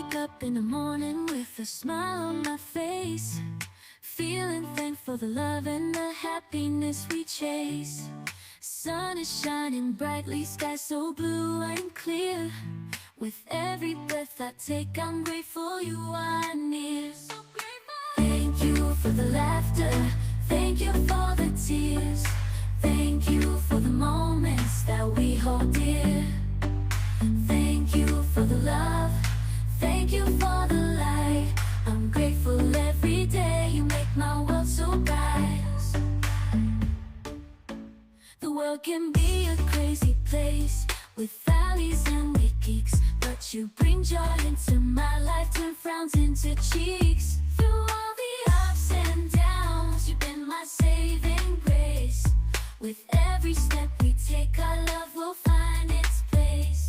wake up in the morning with a smile on my face, feeling thankful for the love and the happiness we chase. Sun is shining brightly, sky so blue and clear. With every breath I take, I'm grateful you are near. So grateful. Thank you for the laughter, thank you for the tears, thank you for the moments that we hold dear. Thank you for the love, thank you for the light. I'm grateful every day, you make my world so bright. The world can be a crazy place with valleys and with geeks, but you bring joy into my life, turn frowns into cheeks. Through all the ups and downs, you've been my saving grace. With every step we take, our love will find its place.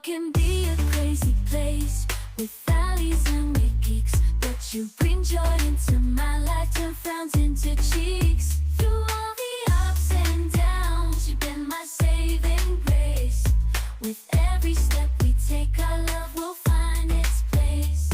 Can be a crazy place with valleys and with geeks, but you bring joy into my life, turn frowns into cheeks. Through all the ups and downs, you've been my saving grace. With every step we take, our love will find its place.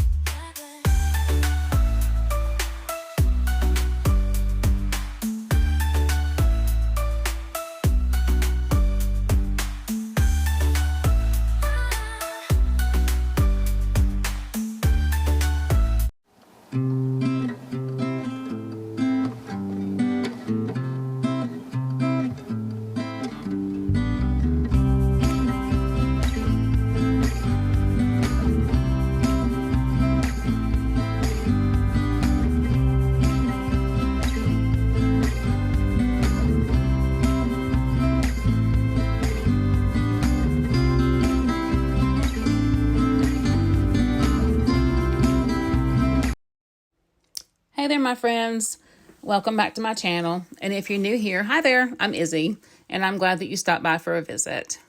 Hey there, my friends. Welcome back to my channel. And if you're new here, hi there, I'm Izzy, and I'm glad that you stopped by for a visit.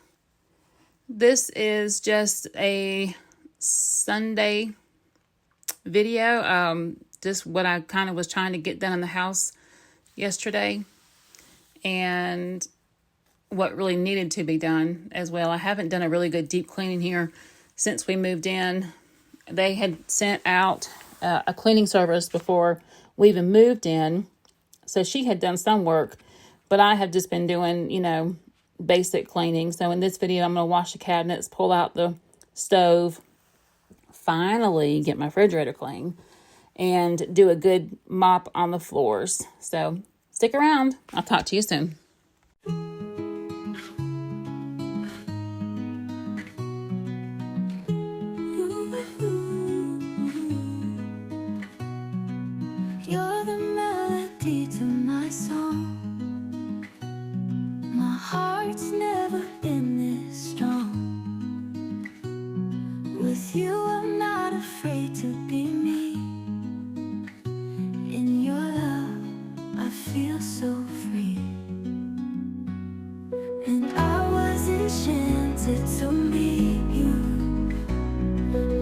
This is just a Sunday video, just what I kind of was trying to get done in the house yesterday, and what really needed to be done as well. I haven't done a really good deep cleaning here since we moved in. They had sent out a cleaning service before we even moved in, so she had done some work, but I have just been doing, basic cleaning. So in this video, I'm going to wash the cabinets, pull out the stove, finally get my refrigerator clean, and do a good mop on the floors. So stick around. I'll talk to you soon. You're the melody to my song. My heart's never been this strong. With you I'm not afraid to be me. In your love I feel so free. And I was enchanted to meet you.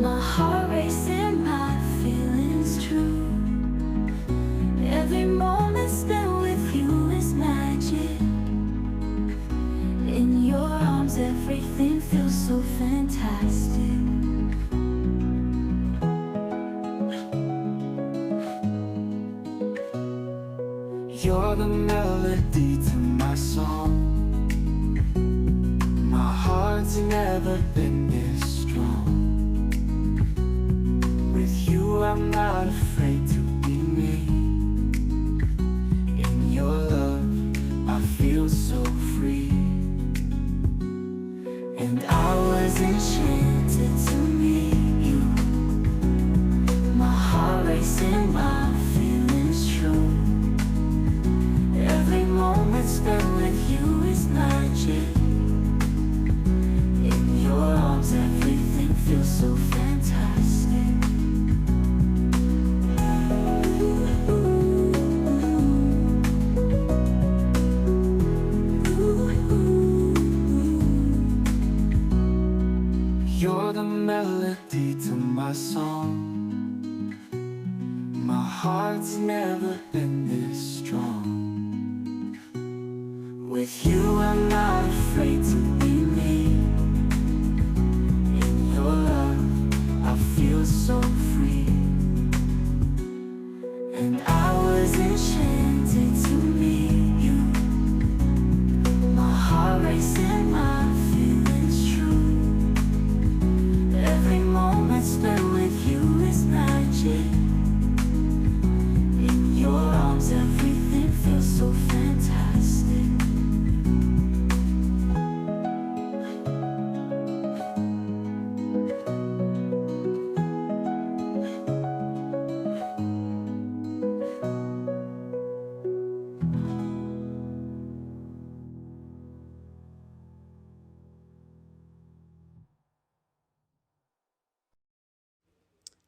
My heart racing, my feelings true. Every moment spent with you is magic. In your arms everything feels so fantastic. You're the melody to my song. My heart's never been this strong. With you I'm not afraid to be me. In your love I feel so free. And I was enchanted to meet you. My heart racing, my feelings true. Every moment spent with you is magic. In your arms everything feels so fantastic. song. My heart's never been this strong. With you I'm not afraid to be me. In your love I feel so free. And I was enchanted to meet you. My heart racing, my feelings true. Every moment spent with you is magic. In your arms everything feels so fantastic.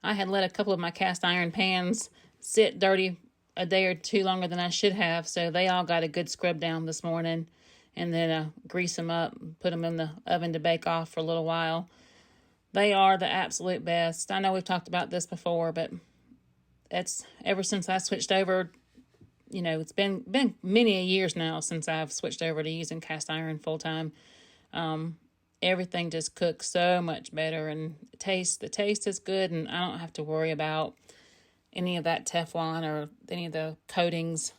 I had let a couple of my cast iron pans sit dirty a day or two longer than I should have, so they all got a good scrub down this morning. And then grease them up, put them in the oven to bake off for a little while. They are the absolute best. I know we've talked about this before, but it's ever since I switched over, it's been many years now since I've switched over to using cast iron full time. Everything just cooks so much better, and the taste is good, and I don't have to worry about any of that Teflon or any of the coatings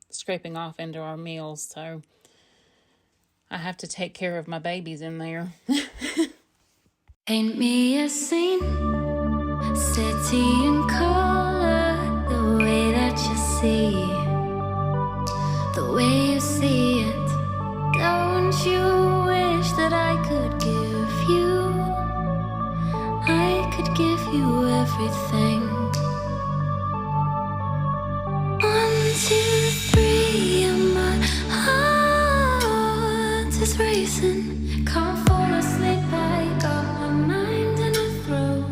scraping off into our meals. So I have to take care of my babies in there. Paint me a scene, city in color, the way that you see, the way you see it. Don't you wish that I could give you? I could give you everything. 1, 2, 3, and my heart is racing. Can't fall asleep, I got my mind in a throw.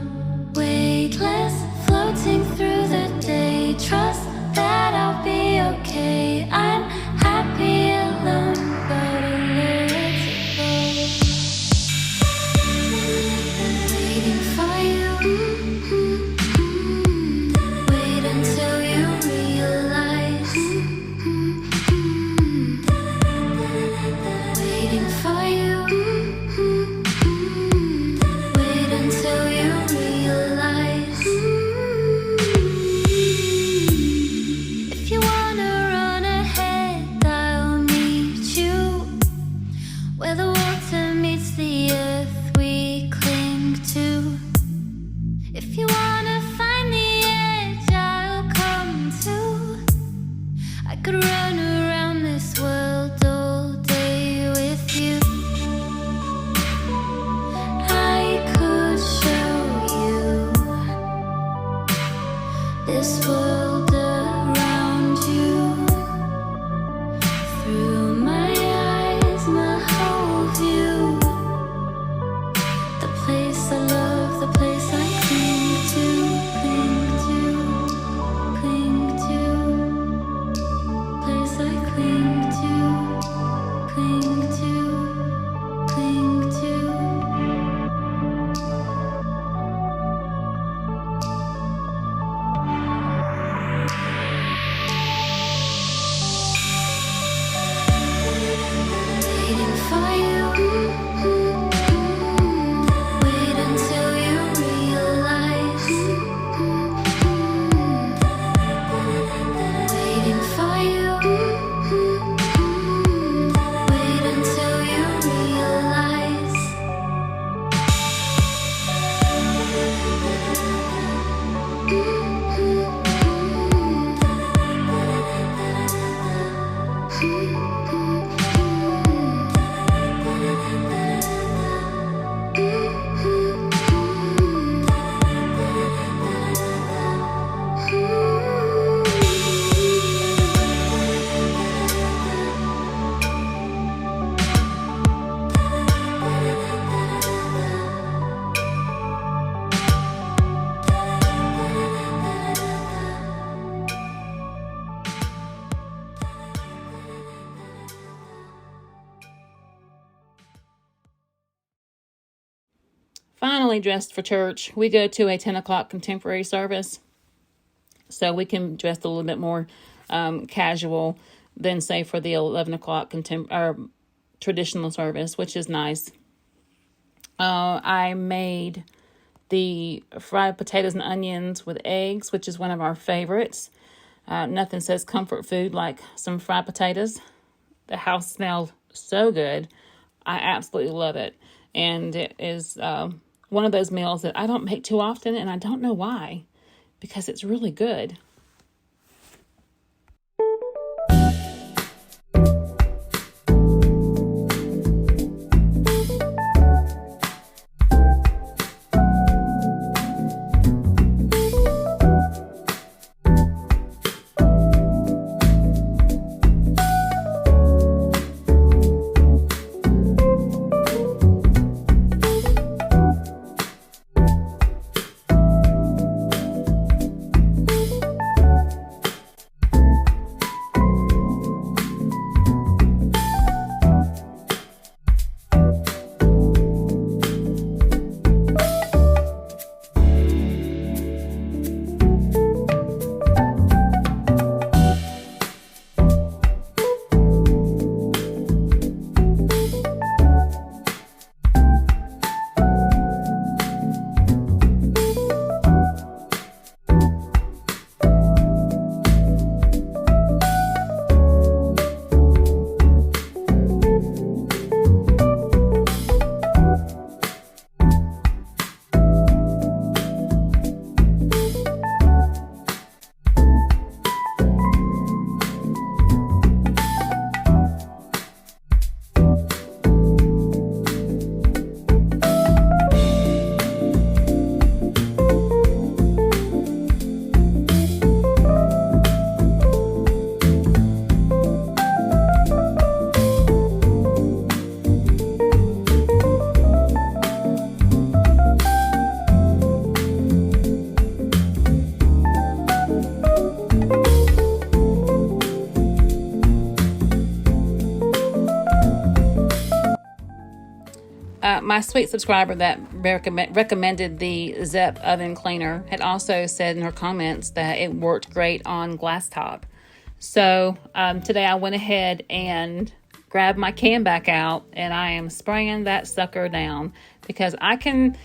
Weightless, floating through the day. Trust that I'll be okay. I'm happy alone, but a little waiting for you. finally dressed for church. We go to a 10 o'clock contemporary service, so we can dress a little bit more casual than, say, for the 11 o'clock traditional service, which is nice. I made the fried potatoes and onions with eggs, which is one of our favorites. Nothing says comfort food like some fried potatoes. The house smelled so good. I absolutely love it. And it is one of those meals that I don't make too often, and I don't know why, because it's really good. My sweet subscriber that recommended the Zep oven cleaner had also said in her comments that it worked great on glass top. So today I went ahead and grabbed my can back out, and I am spraying that sucker down, because I can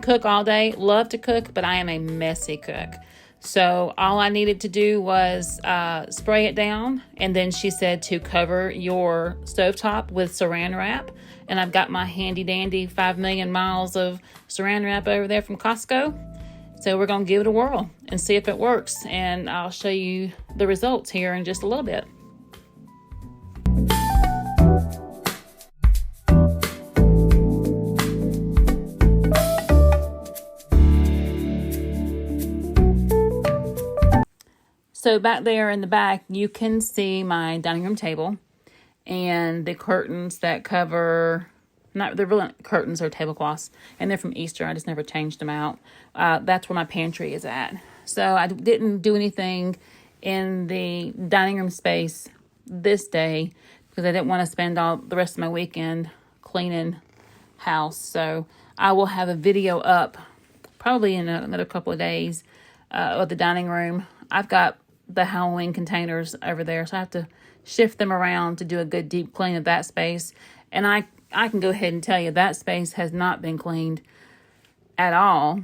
cook all day, love to cook, but I am a messy cook. So all I needed to do was spray it down, and then she said to cover your stovetop with saran wrap. And I've got my handy dandy 5 million miles of saran wrap over there from Costco. So we're going to give it a whirl and see if it works. And I'll show you the results here in just a little bit. So back there in the back, you can see my dining room table and the curtains that cover, they're really not curtains, or tablecloths, and they're from Easter. I just never changed them out. That's where my pantry is at. So I didn't do anything in the dining room space this day because I didn't want to spend all the rest of my weekend cleaning house. So I will have a video up probably in another couple of days of the dining room. I've got the Halloween containers over there, so I have to shift them around to do a good deep clean of that space. And I can go ahead and tell you that space has not been cleaned at all,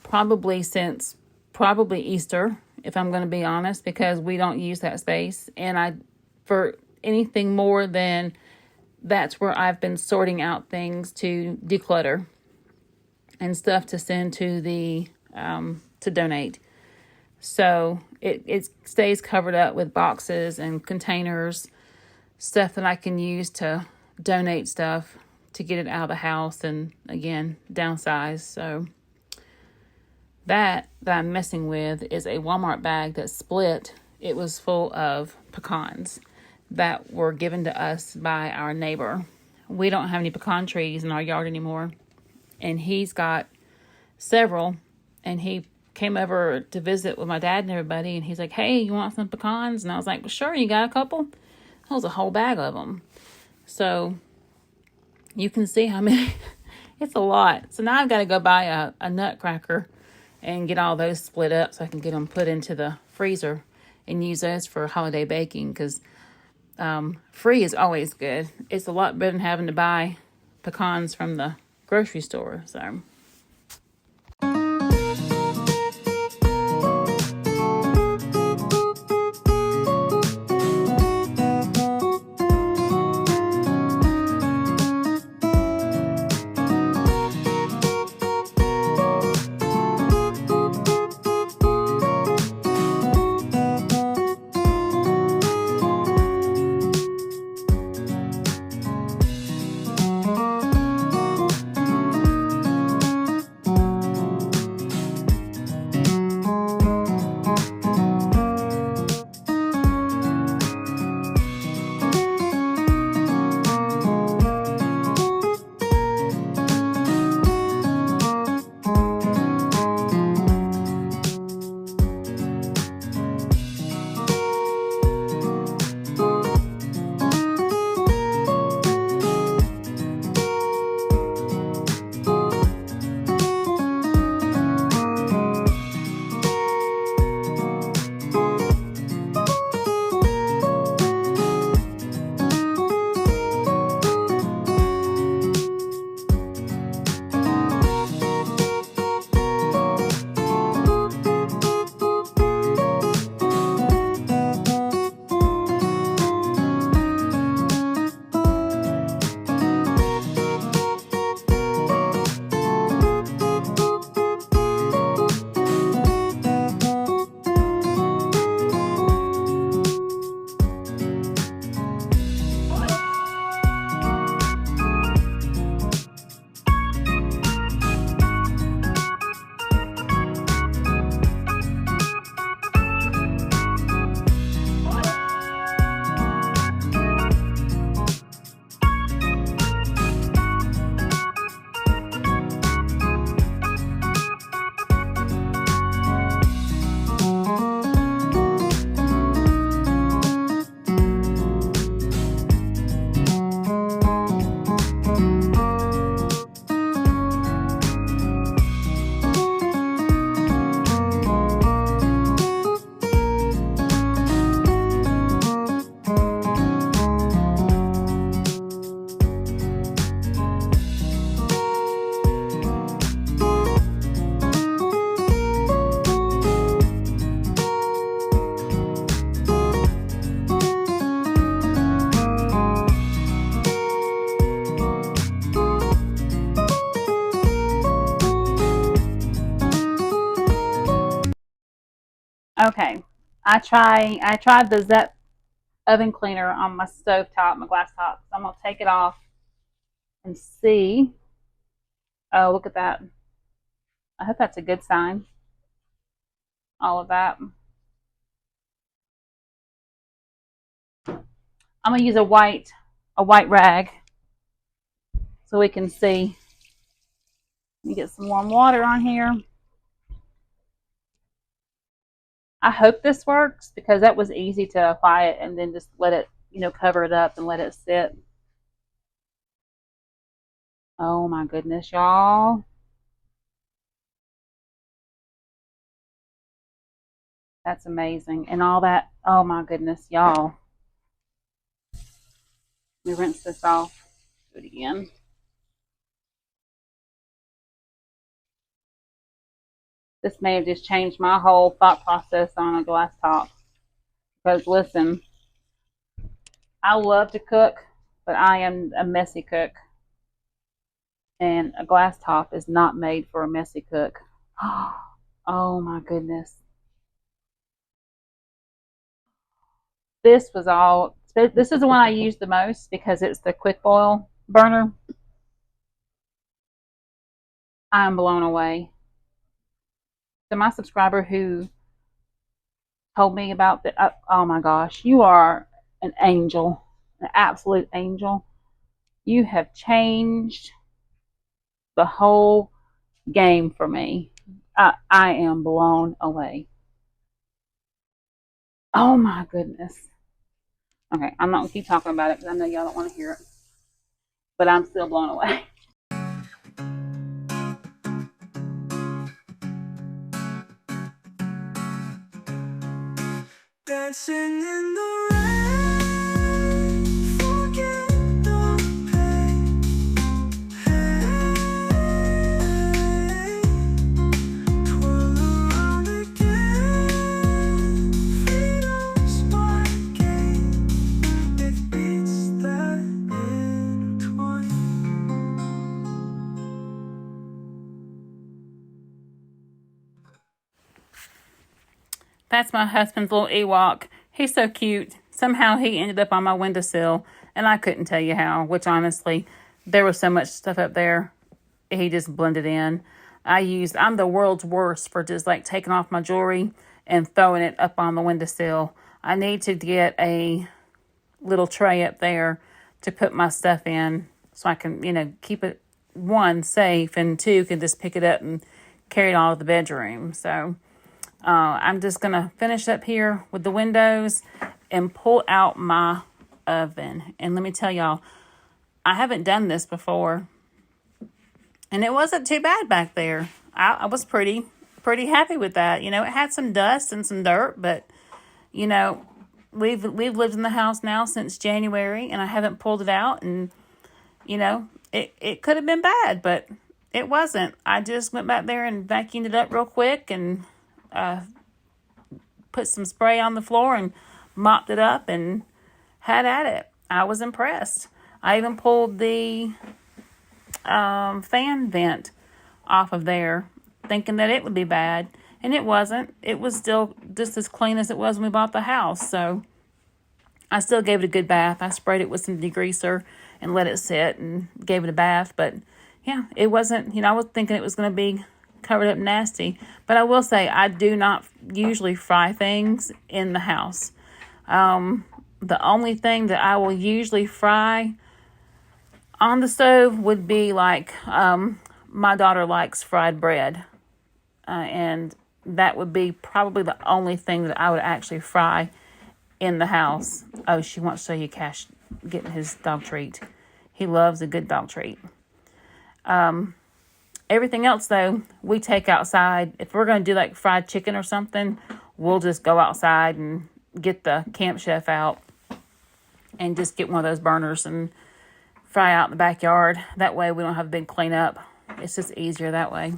probably since Easter, if I'm going to be honest, because we don't use that space. And for anything more than that's where I've been sorting out things to declutter and stuff to send to to donate. So it stays covered up with boxes and containers, stuff that I can use to donate stuff to get it out of the house and, again, downsize. So that I'm messing with is a Walmart bag that split. It was full of pecans that were given to us by our neighbor. We don't have any pecan trees in our yard anymore, and he's got several, and he came over to visit with my dad and everybody, and he's like, "Hey, you want some pecans?" And I was like, "Well, sure, you got a couple?" That was a whole bag of them. So you can see how many It's a lot. So now I've got to go buy a nutcracker and get all those split up so I can get them put into the freezer and use those for holiday baking, because free is always good. It's a lot better than having to buy pecans from the grocery store. So okay, I tried the Zep oven cleaner on my stove top, my glass top. So I'm gonna take it off and see. Oh, look at that. I hope that's a good sign. All of that. I'm gonna use a white rag so we can see. Let me get some warm water on here. I hope this works because that was easy to apply it and then just let it, cover it up and let it sit. Oh my goodness, y'all. That's amazing. And all that, oh my goodness, y'all. Let me rinse this off. Do it again. This may have just changed my whole thought process on a glass top. Because listen, I love to cook, but I am a messy cook. And a glass top is not made for a messy cook. Oh my goodness. This is the one I use the most because it's the quick boil burner. I'm blown away. So my subscriber who told me about that, oh my gosh, you are an angel, an absolute angel. You have changed the whole game for me. I am blown away. Oh my goodness. Okay, I'm not gonna keep talking about it because I know y'all don't want to hear it, but I'm still blown away. dancing in the rain, forget the pain. Hey, twirl around again, freedom's my game, with beats that entwine. That's my husband's little Ewok. He's so cute. Somehow he ended up on my windowsill, and I couldn't tell you how, which honestly, there was so much stuff up there. He just blended in. I'm the world's worst for just like taking off my jewelry and throwing it up on the windowsill. I need to get a little tray up there to put my stuff in so I can, keep it, one, safe, and two, can just pick it up and carry it all to the bedroom. So I'm just going to finish up here with the windows and pull out my oven. And let me tell y'all, I haven't done this before. And it wasn't too bad back there. I was pretty happy with that. It had some dust and some dirt, but, we've lived in the house now since January, and I haven't pulled it out. And, it could have been bad, but it wasn't. I just went back there and vacuumed it up real quick and put some spray on the floor and mopped it up and had at it. I was impressed. I even pulled the fan vent off of there, thinking that it would be bad, and it wasn't. It was still just as clean as it was when we bought the house. So I still gave it a good bath. I sprayed it with some degreaser and let it sit and gave it a bath. But yeah, it wasn't, I was thinking it was going to be covered up nasty. But I will say, I do not usually fry things in the house. The only thing that I will usually fry on the stove would be like, my daughter likes fried bread. And that would be probably the only thing that I would actually fry in the house. Oh, she wants to show you Cash getting his dog treat. He loves a good dog treat. Everything else, though, we take outside. If we're going to do like fried chicken or something, we'll just go outside and get the Camp Chef out and just get one of those burners and fry out in the backyard. That way we don't have a big cleanup. It's just easier that way.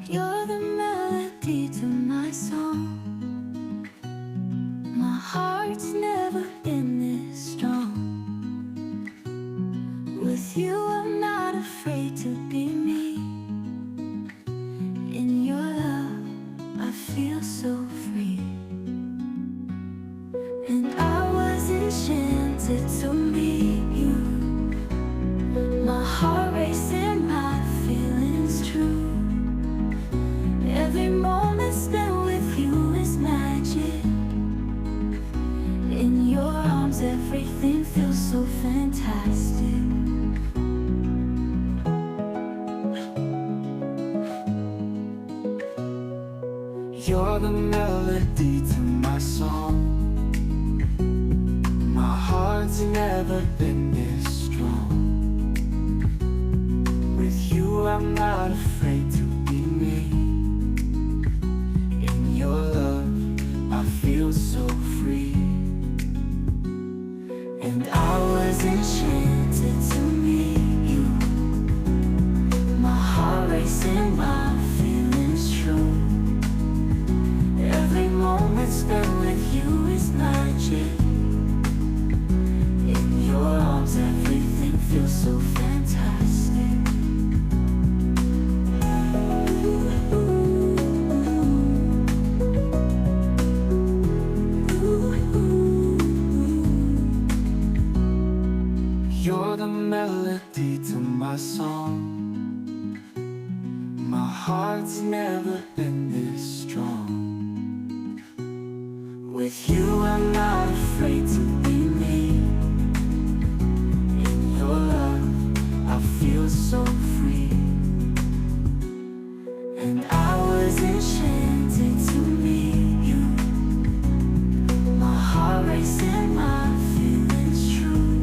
You're the melody to my song. My heart's never been this strong. With you I'm not afraid to be me. In your love I feel so free. And I was enchanted to meet you. My heart racing, my feelings true. Every moment spent with you is magic. In your arms everything feels so fantastic. You're the melody to my song. My heart's never been this strong. With you I'm not afraid to be me. In your love I feel so free. And I was enchanted to meet you. My heart racing, my feelings true. Every moment spent with you is magic. In your arms everything feels so fantastic. You're the melody to my song. My heart's never been this strong. With you I'm not afraid to be me. In your love I feel so free. And I was enchanted to meet you. My heart racing, my feelings true.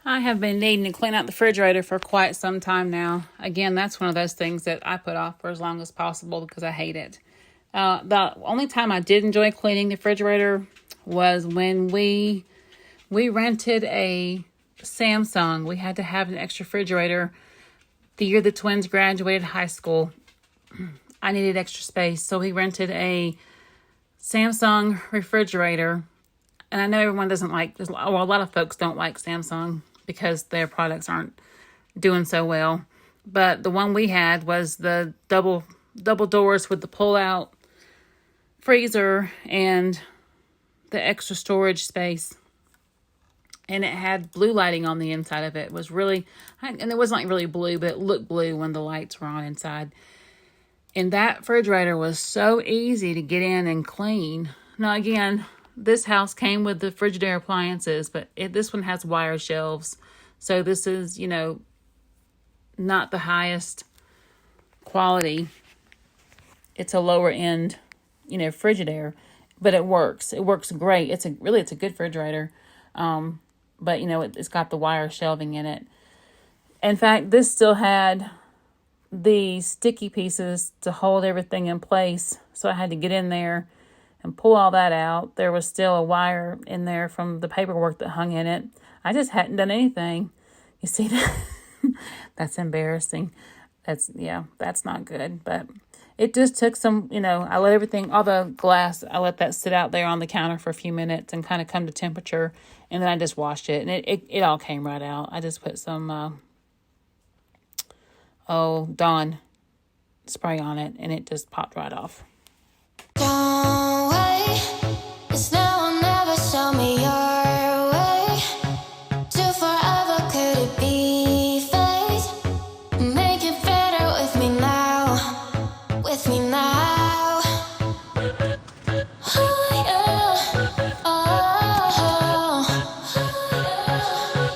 I have been needing to clean out the refrigerator for quite some time now. Again, that's one of those things that I put off for as long as possible because I hate it. The only time I did enjoy cleaning the refrigerator was when we rented a Samsung. We had to have an extra refrigerator the year the twins graduated high school. I needed extra space, so we rented a Samsung refrigerator. And I know everyone doesn't like, a lot of folks don't like Samsung because their products aren't doing so well. But the one we had was the double doors with the pull-out freezer and the extra storage space. And it had blue lighting on the inside of it. It was really, and it wasn't like really blue, but it looked blue when the lights were on inside. And that refrigerator was so easy to get in and clean. Now again, this house came with the Frigidaire appliances, but this one has wire shelves. So this is, not the highest quality. It's a lower end, Frigidaire, but it works. It works great. It's a good refrigerator. But it's got the wire shelving in it. In fact, this still had the sticky pieces to hold everything in place. So I had to get in there and pull all that out. There was still a wire in there from the paperwork that hung in it. I just hadn't done anything. You see that? That's embarrassing. That's not good. But it just took some, I let everything, all the glass, I let that sit out there on the counter for a few minutes and kind of come to temperature. And then I just washed it. And it all came right out. I just put some, Dawn spray on it. And it just popped right off. Don't wait, it's now or never, show me your way. To forever, could it be fate? Make it better with me now, with me now. Oh, yeah. Oh,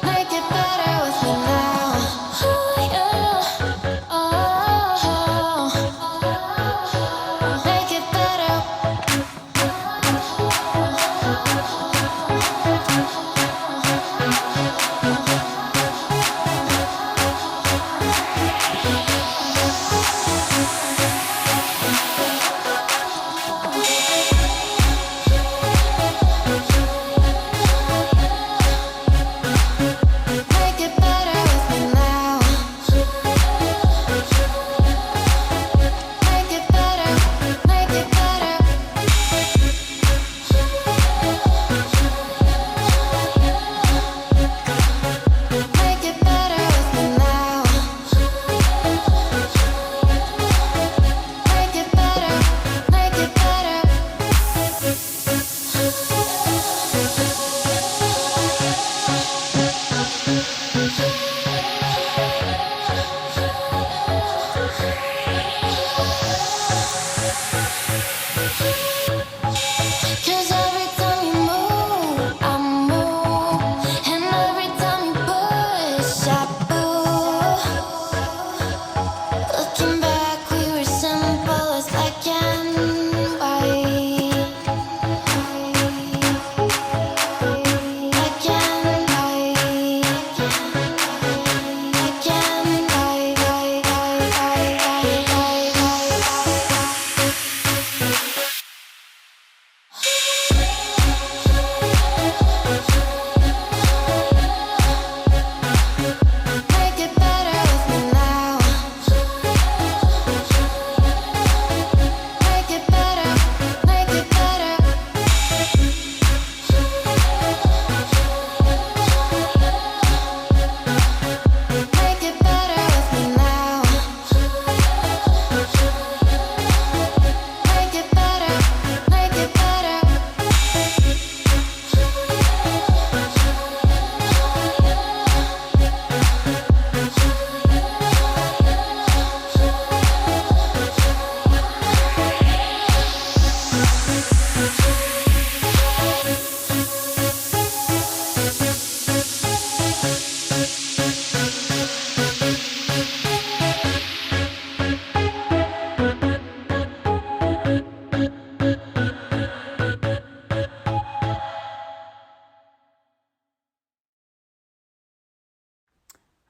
make it better with me now. Oh, yeah. Oh, make it better. Make it better with me now. Make it better, make it better.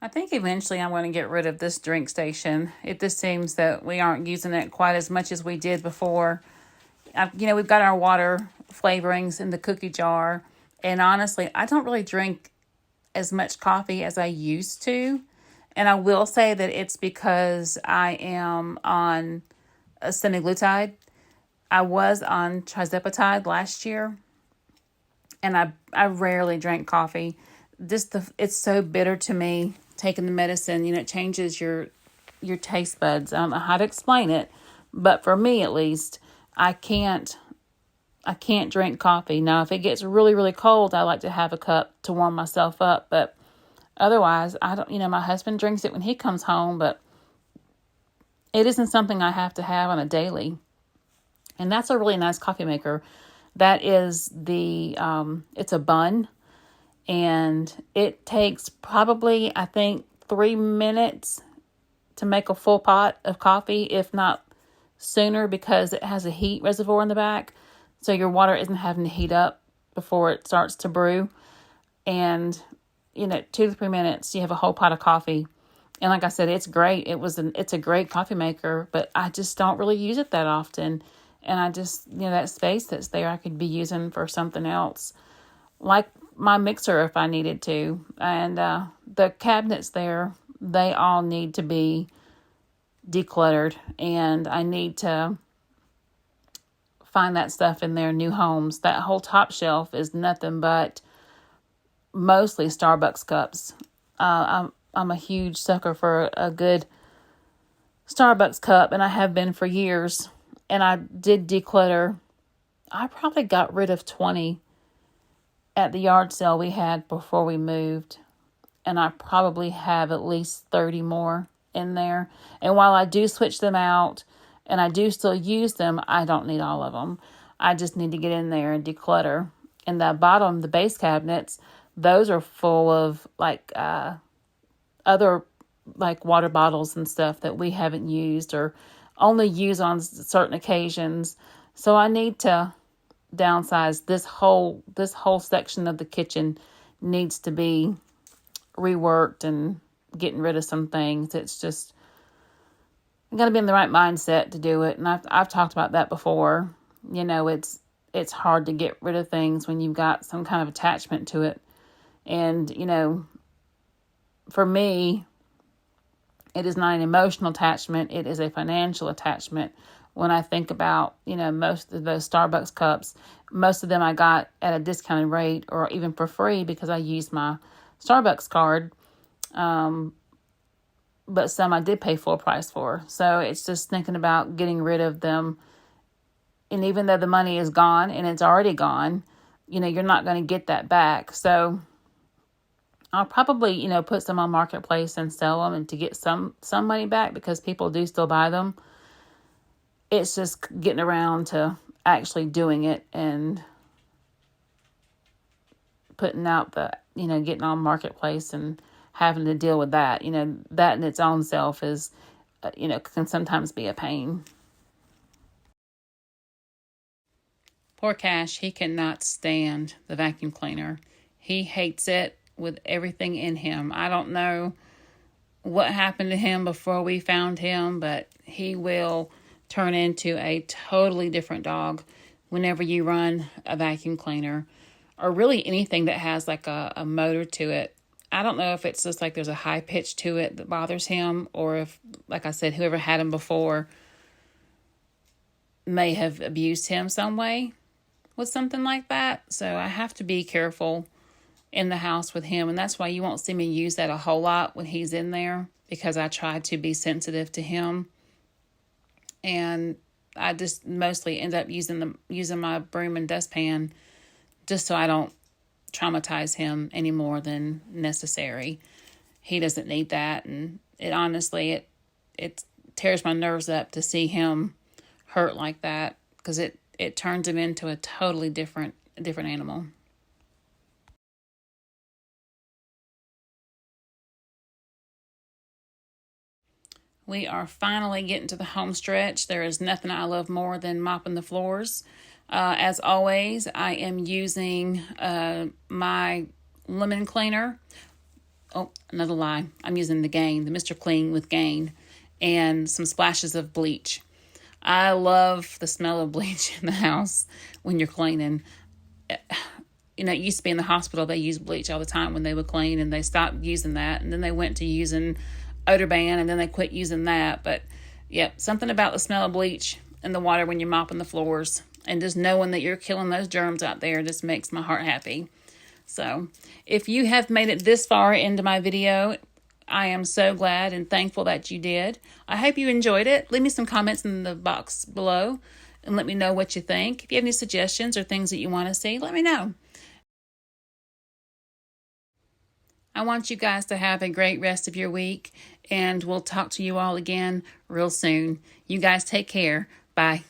I think eventually I'm going to get rid of this drink station. It just seems that we aren't using it quite as much as we did before. We've got our water flavorings in the cookie jar. And honestly, I don't really drink as much coffee as I used to. And I will say that it's because I am on a semaglutide. I was on trizepatide last year, and I rarely drank coffee. It's so bitter to me taking the medicine. It changes your taste buds. I don't know how to explain it, but for me at least, I can't drink coffee. Now, if it gets really, really cold, I like to have a cup to warm myself up, but otherwise, I don't, my husband drinks it when he comes home, but it isn't something I have to have on a daily. And that's a really nice coffee maker. That is it's a bun, and it takes probably, I think, 3 minutes to make a full pot of coffee, if not sooner, because it has a heat reservoir in the back. So your water isn't having to heat up before it starts to brew. And, 2 to 3 minutes, you have a whole pot of coffee. And like I said, it's great. It's a great coffee maker, but I just don't really use it that often. And I just, that space that's there, I could be using for something else, like my mixer if I needed to. And the cabinets there, they all need to be decluttered. And I need to find that stuff in their new homes. That whole top shelf is nothing but mostly Starbucks cups. I'm a huge sucker for a good Starbucks cup, and I have been for years. And I did declutter. I probably got rid of 20 at the yard sale we had before we moved. And I probably have at least 30 more in there. And while I do switch them out and I do still use them, I don't need all of them. I just need to get in there and declutter. And the bottom, the base cabinets, those are full of other water bottles and stuff that we haven't used or only use on certain occasions. So I need to downsize. This whole section of the kitchen needs to be reworked and getting rid of some things. It's just, you got to be in the right mindset to do it. And I've talked about that before. It's hard to get rid of things when you've got some kind of attachment to it. And, for me, it is not an emotional attachment. It is a financial attachment. When I think about, most of those Starbucks cups, most of them I got at a discounted rate or even for free because I used my Starbucks card. But some I did pay full price for. So it's just thinking about getting rid of them. And even though the money is gone and it's already gone, you're not going to get that back. So I'll probably, put some on Marketplace and sell them and to get some money back because people do still buy them. It's just getting around to actually doing it and putting out getting on Marketplace and having to deal with that. That in its own self is, can sometimes be a pain. Poor Cash, he cannot stand the vacuum cleaner. He hates it with everything in him. I don't know what happened to him before we found him, but he will turn into a totally different dog whenever you run a vacuum cleaner or really anything that has like a motor to it. I don't know if it's just like there's a high pitch to it that bothers him, or if, like I said, whoever had him before may have abused him some way with something like that. So I have to be careful in the house with him, and that's why you won't see me use that a whole lot when he's in there, because I try to be sensitive to him. And I just mostly end up using my broom and dustpan just so I don't traumatize him any more than necessary. He doesn't need that, and it honestly it tears my nerves up to see him hurt like that, because it turns him into a totally different animal. We are finally getting to the home stretch. There is nothing I love more than mopping the floors. As always, I am using my lemon cleaner. oh, another lie. I'm using the Mr. Clean with Gain, and some splashes of bleach. I love the smell of bleach in the house when you're cleaning. You know, it used to be in the hospital, they used bleach all the time when they would clean, and they stopped using that. And then they went to using odor ban, and then they quit using that. But, yep, something about the smell of bleach in the water when you're mopping the floors. And just knowing that you're killing those germs out there just makes my heart happy. So, if you have made it this far into my video, I am so glad and thankful that you did. I hope you enjoyed it. Leave me some comments in the box below and let me know what you think. If you have any suggestions or things that you want to see, let me know. I want you guys to have a great rest of your week, and we'll talk to you all again real soon. You guys take care. Bye.